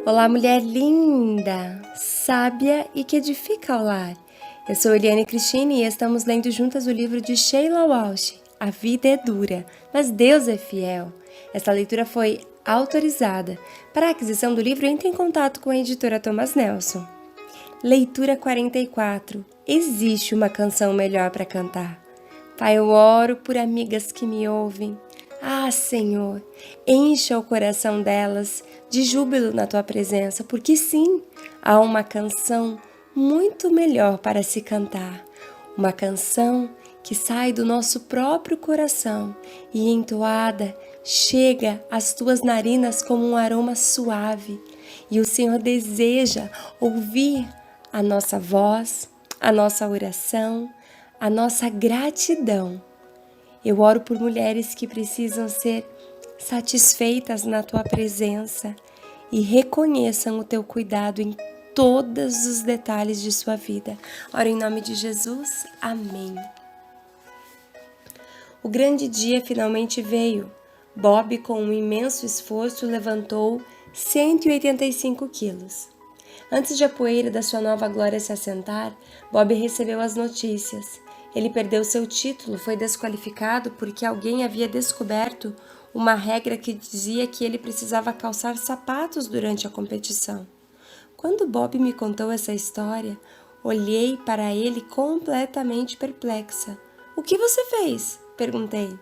Olá, mulher linda, sábia e que edifica o lar. Eu sou Eliane Cristine e estamos lendo juntas o livro de Sheila Walsh, A Vida é Dura, mas Deus é Fiel. Esta leitura foi autorizada. Para a aquisição do livro, entre em contato com a editora Thomas Nelson. Leitura 44. Existe uma canção melhor para cantar. Pai, eu oro por amigas que me ouvem. Ah, Senhor, encha o coração delas de júbilo na Tua presença, porque sim, há uma canção muito melhor para se cantar. Uma canção que sai do nosso próprio coração e entoada chega às Tuas narinas como um aroma suave. E o Senhor deseja ouvir a nossa voz, a nossa oração, a nossa gratidão. Eu oro por mulheres que precisam ser satisfeitas na Tua presença e reconheçam o Teu cuidado em todos os detalhes de sua vida. Oro em nome de Jesus. Amém. O grande dia finalmente veio. Bob, com um imenso esforço, levantou 185 quilos. Antes de a poeira da sua nova glória se assentar, Bob recebeu as notícias. Ele perdeu seu título, foi desqualificado porque alguém havia descoberto uma regra que dizia que ele precisava calçar sapatos durante a competição. Quando Bob me contou essa história, olhei para ele completamente perplexa. "O que você fez?" perguntei.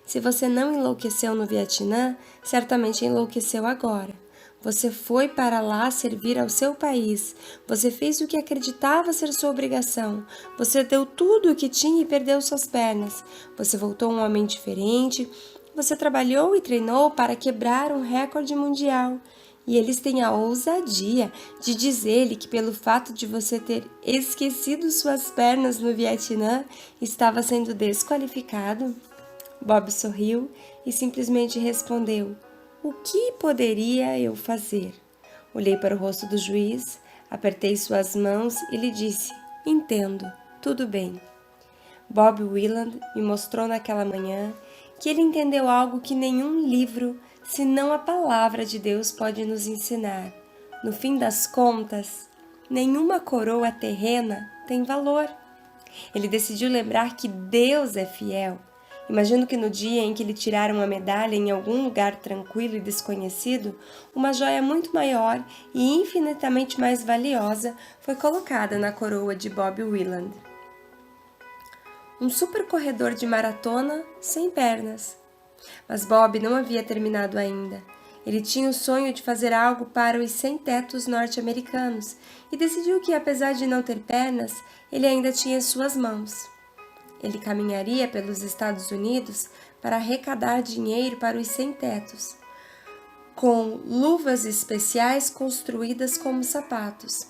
"Se você não enlouqueceu no Vietnã, certamente enlouqueceu agora. Você foi para lá servir ao seu país. Você fez o que acreditava ser sua obrigação. Você deu tudo o que tinha e perdeu suas pernas. Você voltou um homem diferente. Você trabalhou e treinou para quebrar um recorde mundial. E eles têm a ousadia de dizer-lhe que pelo fato de você ter esquecido suas pernas no Vietnã, estava sendo desqualificado?" Bob sorriu e simplesmente respondeu: "O que poderia eu fazer?" Olhei para o rosto do juiz, apertei suas mãos e lhe disse: "Entendo, tudo bem." Bob Willand me mostrou naquela manhã que ele entendeu algo que nenhum livro, senão a palavra de Deus, pode nos ensinar. No fim das contas, nenhuma coroa terrena tem valor. Ele decidiu lembrar que Deus é fiel. Imagino que no dia em que lhe tiraram a medalha em algum lugar tranquilo e desconhecido, uma joia muito maior e infinitamente mais valiosa foi colocada na coroa de Bob Willand. Um super corredor de maratona sem pernas. Mas Bob não havia terminado ainda. Ele tinha o sonho de fazer algo para os sem-tetos norte-americanos e decidiu que, apesar de não ter pernas, ele ainda tinha suas mãos. Ele caminharia pelos Estados Unidos para arrecadar dinheiro para os sem-tetos, com luvas especiais construídas como sapatos.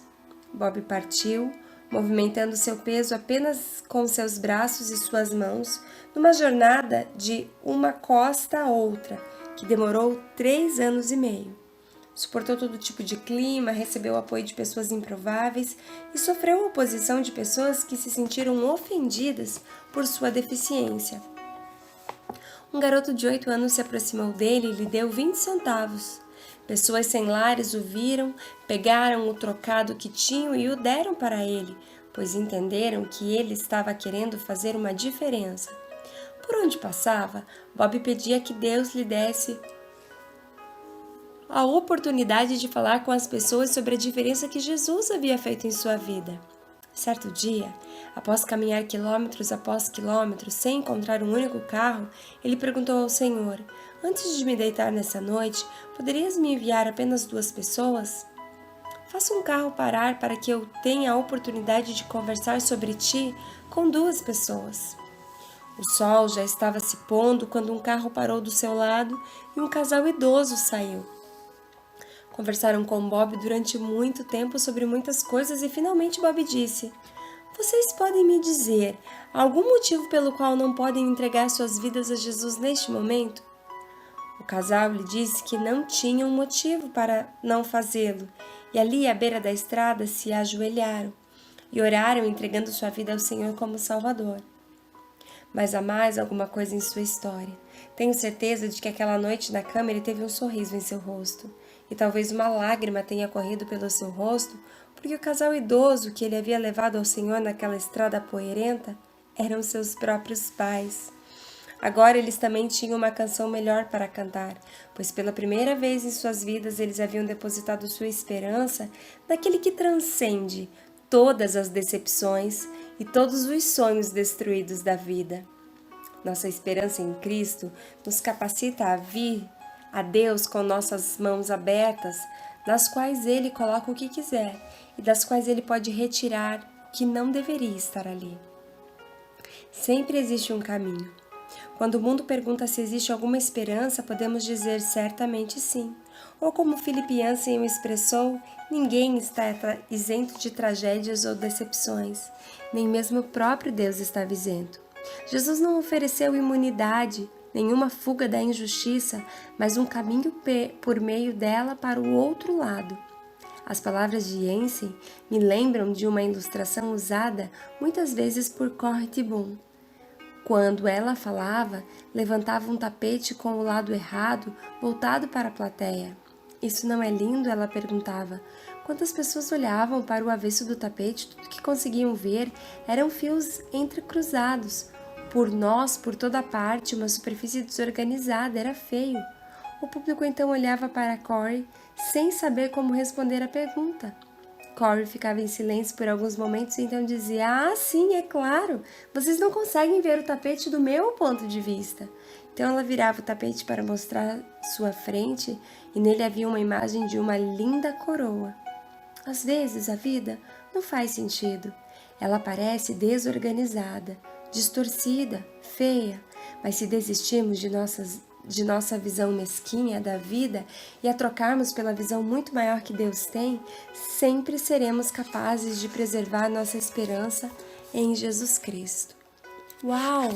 Bob partiu, movimentando seu peso apenas com seus braços e suas mãos, numa jornada de uma costa a outra, que demorou 3 anos e meio. Suportou todo tipo de clima, recebeu o apoio de pessoas improváveis e sofreu a oposição de pessoas que se sentiram ofendidas por sua deficiência. Um garoto de 8 anos se aproximou dele e lhe deu 20 centavos. Pessoas sem lares o viram, pegaram o trocado que tinham e o deram para ele, pois entenderam que ele estava querendo fazer uma diferença. Por onde passava, Bob pedia que Deus lhe desse a oportunidade de falar com as pessoas sobre a diferença que Jesus havia feito em sua vida. Certo dia, após caminhar quilômetros após quilômetros sem encontrar um único carro, ele perguntou ao Senhor: "Antes de me deitar nessa noite, poderias me enviar apenas 2 pessoas? Faça um carro parar para que eu tenha a oportunidade de conversar sobre ti com 2 pessoas." O sol já estava se pondo quando um carro parou do seu lado e um casal idoso saiu. Conversaram com Bob durante muito tempo sobre muitas coisas e finalmente Bob disse: "Vocês podem me dizer algum motivo pelo qual não podem entregar suas vidas a Jesus neste momento?" O casal lhe disse que não tinham motivo para não fazê-lo e ali à beira da estrada se ajoelharam e oraram entregando sua vida ao Senhor como Salvador. Mas há mais alguma coisa em sua história. Tenho certeza de que aquela noite na cama ele teve um sorriso em seu rosto, e talvez uma lágrima tenha corrido pelo seu rosto, porque o casal idoso que ele havia levado ao Senhor naquela estrada poeirenta eram seus próprios pais. Agora eles também tinham uma canção melhor para cantar, pois pela primeira vez em suas vidas eles haviam depositado sua esperança naquele que transcende todas as decepções e todos os sonhos destruídos da vida. Nossa esperança em Cristo nos capacita a vir a Deus com nossas mãos abertas, nas quais Ele coloca o que quiser e das quais Ele pode retirar o que não deveria estar ali. Sempre existe um caminho. Quando o mundo pergunta se existe alguma esperança, podemos dizer certamente sim. Ou como Philip Yancey expressou, ninguém está isento de tragédias ou decepções, nem mesmo o próprio Deus estava isento. Jesus não ofereceu imunidade, nenhuma fuga da injustiça, mas um caminho por meio dela para o outro lado. As palavras de Yancey me lembram de uma ilustração usada muitas vezes por Corrie ten Boom. Quando ela falava, levantava um tapete com o lado errado, voltado para a plateia. Isso não é lindo? Ela perguntava. Quantas pessoas olhavam para o avesso do tapete, tudo que conseguiam ver eram fios entrecruzados. Por toda parte, uma superfície desorganizada, era feio. O público então olhava para Corrie, sem saber como responder à pergunta. Corrie ficava em silêncio por alguns momentos e então dizia: "Ah, sim, é claro, vocês não conseguem ver o tapete do meu ponto de vista." Então ela virava o tapete para mostrar sua frente e nele havia uma imagem de uma linda coroa. Às vezes a vida não faz sentido. Ela parece desorganizada, distorcida, feia, mas se desistirmos de nossa visão mesquinha da vida e a trocarmos pela visão muito maior que Deus tem, sempre seremos capazes de preservar nossa esperança em Jesus Cristo. Uau!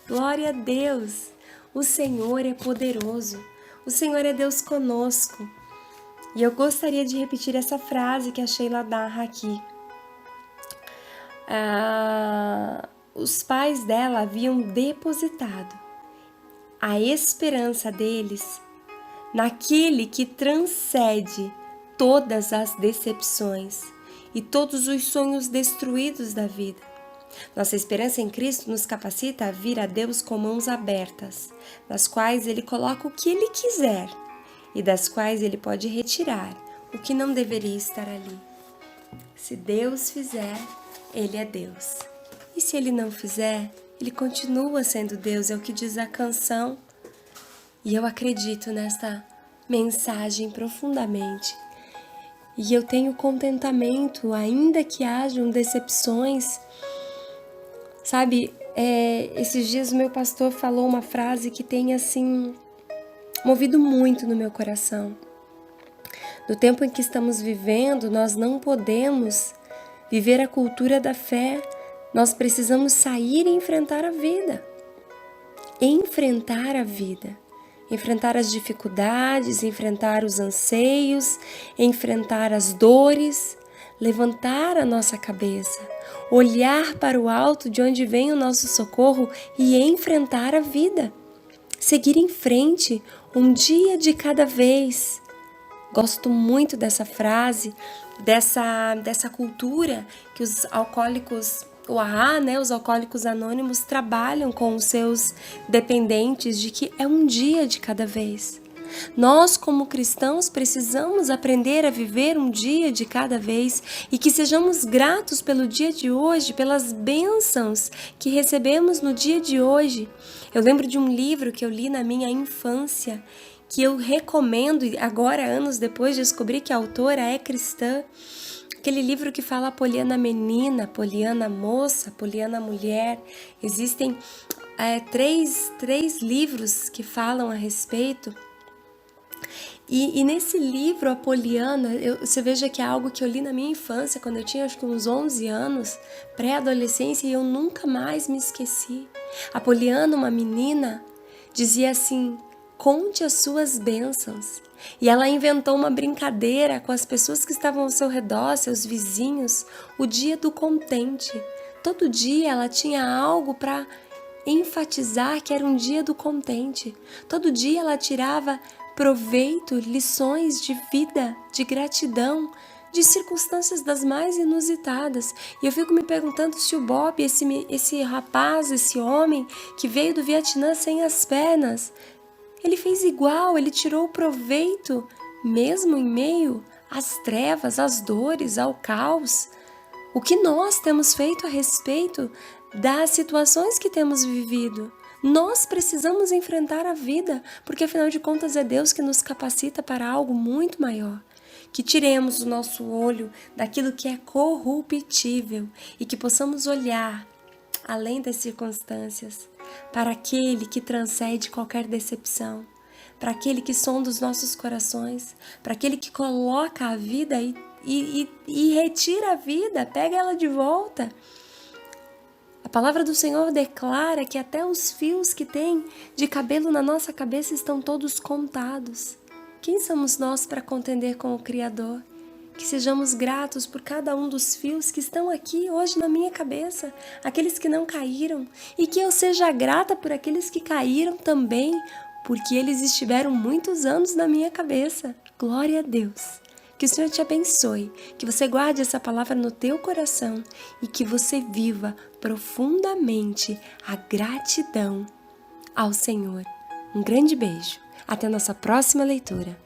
Glória a Deus! O Senhor é poderoso. O Senhor é Deus conosco. E eu gostaria de repetir essa frase que a Sheila narra aqui. Os pais dela haviam depositado a esperança deles naquele que transcende todas as decepções e todos os sonhos destruídos da vida. Nossa esperança em Cristo nos capacita a vir a Deus com mãos abertas, nas quais Ele coloca o que Ele quiser e das quais Ele pode retirar o que não deveria estar ali. Se Deus fizer, Ele é Deus. E se Ele não fizer, Ele continua sendo Deus, é o que diz a canção. E eu acredito nesta mensagem profundamente. E eu tenho contentamento, ainda que hajam decepções. Sabe, esses dias o meu pastor falou uma frase que tem, assim, movido muito no meu coração. No tempo em que estamos vivendo, nós não podemos viver a cultura da fé. Nós precisamos sair e enfrentar a vida. Enfrentar a vida. Enfrentar as dificuldades, enfrentar os anseios, enfrentar as dores, levantar a nossa cabeça, olhar para o alto de onde vem o nosso socorro e enfrentar a vida. Seguir em frente, um dia de cada vez. Gosto muito dessa frase, dessa cultura que os alcoólicos, os alcoólicos anônimos trabalham com os seus dependentes, de que é um dia de cada vez. Nós, como cristãos, precisamos aprender a viver um dia de cada vez e que sejamos gratos pelo dia de hoje, pelas bênçãos que recebemos no dia de hoje. Eu lembro de um livro que eu li na minha infância, que eu recomendo, agora, anos depois, descobri que a autora é cristã. Aquele livro que fala Poliana menina, Poliana moça, Poliana mulher. Existem três livros que falam a respeito. E nesse livro, a Poliana, você veja que é algo que eu li na minha infância, quando eu tinha acho que uns 11 anos, pré-adolescência, e eu nunca mais me esqueci. A Poliana, uma menina, dizia assim: conte as suas bênçãos. E ela inventou uma brincadeira com as pessoas que estavam ao seu redor, seus vizinhos, o dia do contente. Todo dia ela tinha algo para enfatizar que era um dia do contente. Todo dia ela tirava proveito, lições de vida, de gratidão, de circunstâncias das mais inusitadas. E eu fico me perguntando se o Bob, esse rapaz, esse homem que veio do Vietnã sem as pernas, ele fez igual, ele tirou proveito, mesmo em meio às trevas, às dores, ao caos. O que nós temos feito a respeito das situações que temos vivido? Nós precisamos enfrentar a vida, porque afinal de contas é Deus que nos capacita para algo muito maior. Que tiremos o nosso olho daquilo que é corruptível e que possamos olhar além das circunstâncias, para aquele que transcende qualquer decepção, para aquele que sonda os nossos corações, para aquele que coloca a vida e retira a vida, pega ela de volta. A palavra do Senhor declara que até os fios que tem de cabelo na nossa cabeça estão todos contados. Quem somos nós para contender com o Criador? Que sejamos gratos por cada um dos fios que estão aqui hoje na minha cabeça, aqueles que não caíram, e que eu seja grata por aqueles que caíram também, porque eles estiveram muitos anos na minha cabeça. Glória a Deus! Que o Senhor te abençoe, que você guarde essa palavra no teu coração e que você viva profundamente a gratidão ao Senhor. Um grande beijo. Até a nossa próxima leitura.